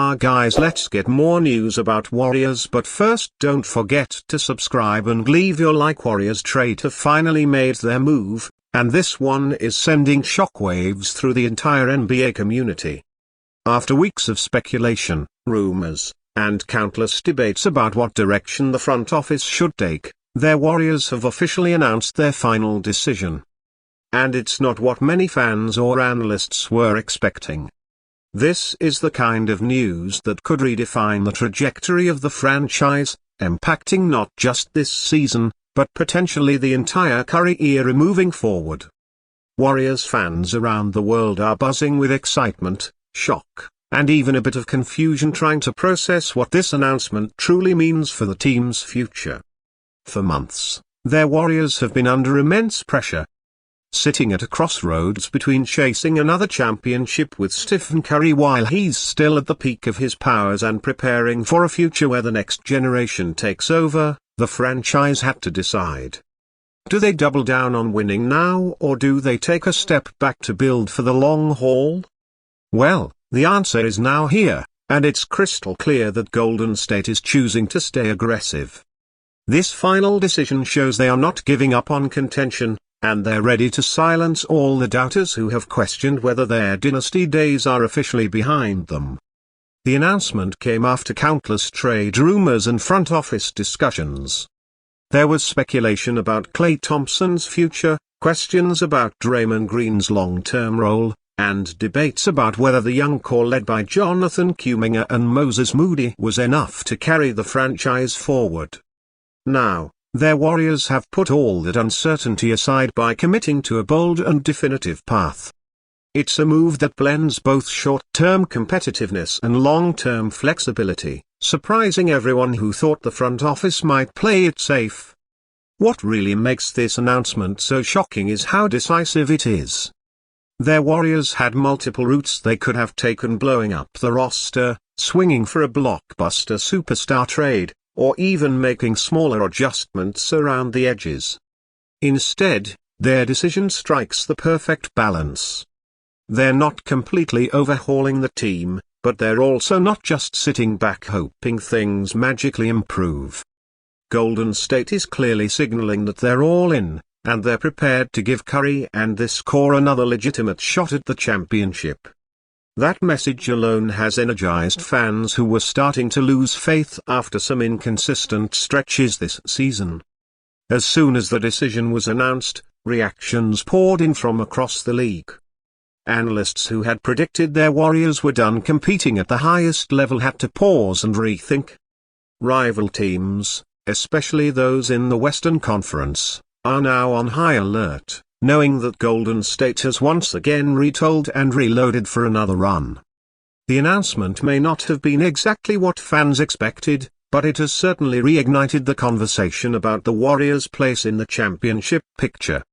Nah guys, let's get more news about Warriors, but first don't forget to subscribe and leave your like. Warriorstrade have finally made their move, and this one is sending shockwaves through the entire NBA community. After weeks of speculation, rumors, and countless debates about what direction the front office should take, their Warriors have officially announced their final decision. And it's not what many fans or analysts were expecting. This is the kind of news that could redefine the trajectory of the franchise, impacting not just this season, but potentially the entire Curry era moving forward. Warriors fans around the world are buzzing with excitement, shock, and even a bit of confusion trying to process what this announcement truly means for the team's future. For months, their Warriors have been under immense pressure. Sitting at a crossroads between chasing another championship with Stephen Curry while he's still at the peak of his powers and preparing for a future where the next generation takes over, the franchise had to decide. Do they double down on winning now, or do they take a step back to build for the long haul? Well, the answer is now here, and it's crystal clear that Golden State is choosing to stay aggressive. This final decision shows they are not giving up on contention, and they're ready to silence all the doubters who have questioned whether their dynasty days are officially behind them. The announcement came after countless trade rumors and front office discussions. There was speculation about Klay Thompson's future, questions about Draymond Green's long-term role, and debates about whether the young core led by Jonathan Kuminga and Moses Moody was enough to carry the franchise forward. Now, their Warriors have put all that uncertainty aside by committing to a bold and definitive path. It's a move that blends both short-term competitiveness and long-term flexibility, surprising everyone who thought the front office might play it safe. What really makes this announcement so shocking is how decisive it is. Their Warriors had multiple routes they could have taken: blowing up the roster, swinging for a blockbuster superstar trade, or even making smaller adjustments around the edges. Instead, their decision strikes the perfect balance. They're not completely overhauling the team, but they're also not just sitting back hoping things magically improve. Golden State is clearly signaling that they're all in, and they're prepared to give Curry and this core another legitimate shot at the championship. That message alone has energized fans who were starting to lose faith after some inconsistent stretches this season. As soon as the decision was announced, reactions poured in from across the league. Analysts who had predicted their Warriors were done competing at the highest level had to pause and rethink. Rival teams, especially those in the Western Conference, are now on high alert, knowing that Golden State has once again retooled and reloaded for another run. The announcement may not have been exactly what fans expected, but it has certainly reignited the conversation about the Warriors' place in the championship picture.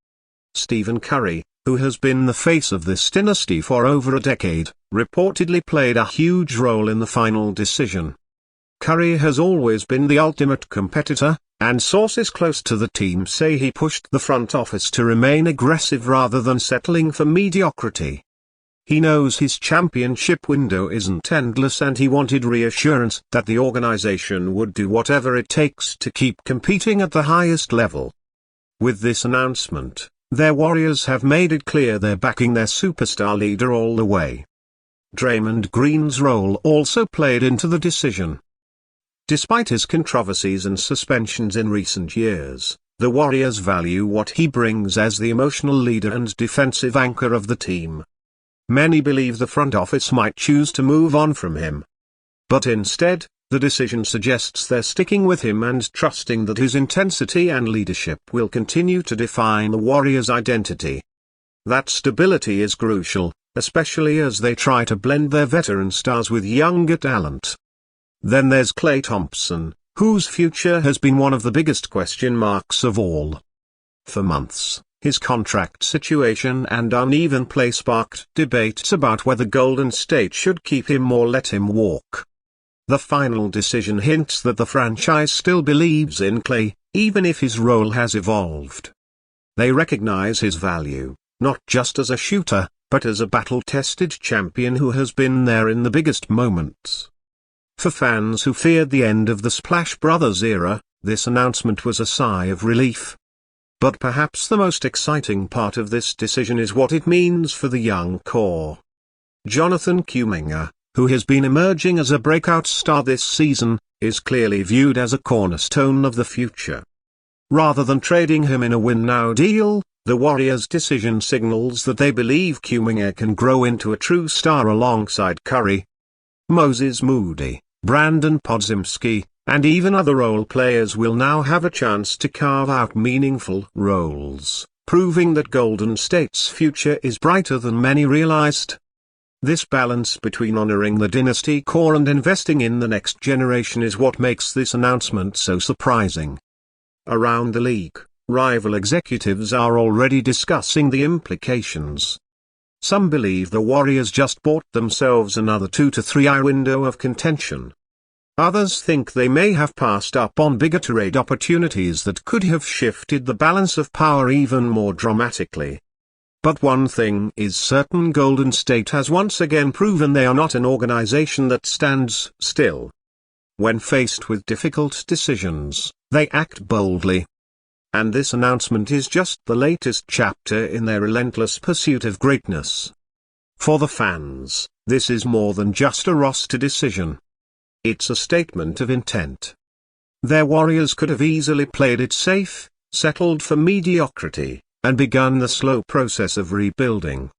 Stephen Curry, who has been the face of this dynasty for over a decade, reportedly played a huge role in the final decision. Curry has always been the ultimate competitor, and sources close to the team say he pushed the front office to remain aggressive rather than settling for mediocrity. He knows his championship window isn't endless, and he wanted reassurance that the organization would do whatever it takes to keep competing at the highest level. With this announcement, their Warriors have made it clear they're backing their superstar leader all the way. Draymond Green's role also played into the decision. Despite his controversies and suspensions in recent years, the Warriors value what he brings as the emotional leader and defensive anchor of the team. Many believe the front office might choose to move on from him. But instead, the decision suggests they're sticking with him and trusting that his intensity and leadership will continue to define the Warriors' identity. That stability is crucial, especially as they try to blend their veteran stars with younger talent. Then there's Klay Thompson, whose future has been one of the biggest question marks of all. For months, his contract situation and uneven play sparked debates about whether Golden State should keep him or let him walk. The final decision hints that the franchise still believes in Klay, even if his role has evolved. They recognize his value, not just as a shooter, but as a battle-tested champion who has been there in the biggest moments. For fans who feared the end of the Splash Brothers era, this announcement was a sigh of relief. But perhaps the most exciting part of this decision is what it means for the young core. Jonathan Kuminga, who has been emerging as a breakout star this season, is clearly viewed as a cornerstone of the future. Rather than trading him in a win-now deal, the Warriors' decision signals that they believe Kuminga can grow into a true star alongside Curry, Moses Moody, Brandon Podziemski, and even other role players will now have a chance to carve out meaningful roles, proving that Golden State's future is brighter than many realized. This balance between honoring the dynasty core and investing in the next generation is what makes this announcement so surprising. Around the league, rival executives are already discussing the implications. Some believe the Warriors just bought themselves another 2 to 3 year window of contention. Others think they may have passed up on bigger trade opportunities that could have shifted the balance of power even more dramatically. But one thing is certain: Golden State has once again proven they are not an organization that stands still. When faced with difficult decisions, they act boldly. And this announcement is just the latest chapter in their relentless pursuit of greatness. For the fans, this is more than just a roster decision. It's a statement of intent. Their Warriors could have easily played it safe, settled for mediocrity, and begun the slow process of rebuilding.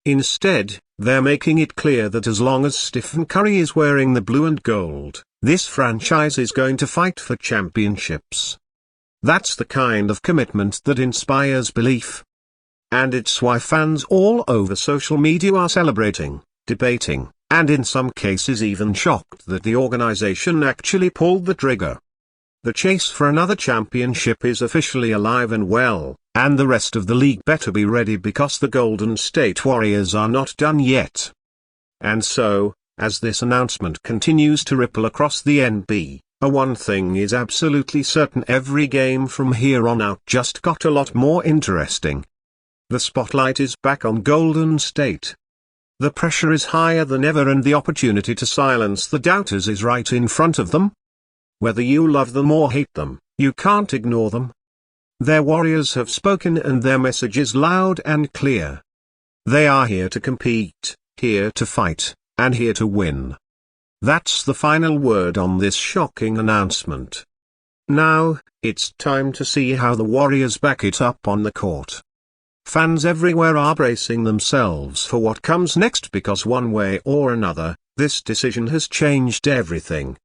Instead, they're making it clear that as long as Stephen Curry is wearing the blue and gold, this franchise is going to fight for championships. That's the kind of commitment that inspires belief. And it's why fans all over social media are celebrating, debating, and in some cases even shocked that the organization actually pulled the trigger. The chase for another championship is officially alive and well, and the rest of the league better be ready, because the Golden State Warriors are not done yet. And so, as this announcement continues to ripple across the NBA, one thing is absolutely certain: every game from here on out just got a lot more interesting. The spotlight is back on Golden State. The pressure is higher than ever, and the opportunity to silence the doubters is right in front of them. Whether you love them or hate them, you can't ignore them. Their Warriors have spoken, and their message is loud and clear. They are here to compete, here to fight, and here to win. That's the final word on this shocking announcement. Now, it's time to see how the Warriors back it up on the court. Fans everywhere are bracing themselves for what comes next, because one way or another, this decision has changed everything.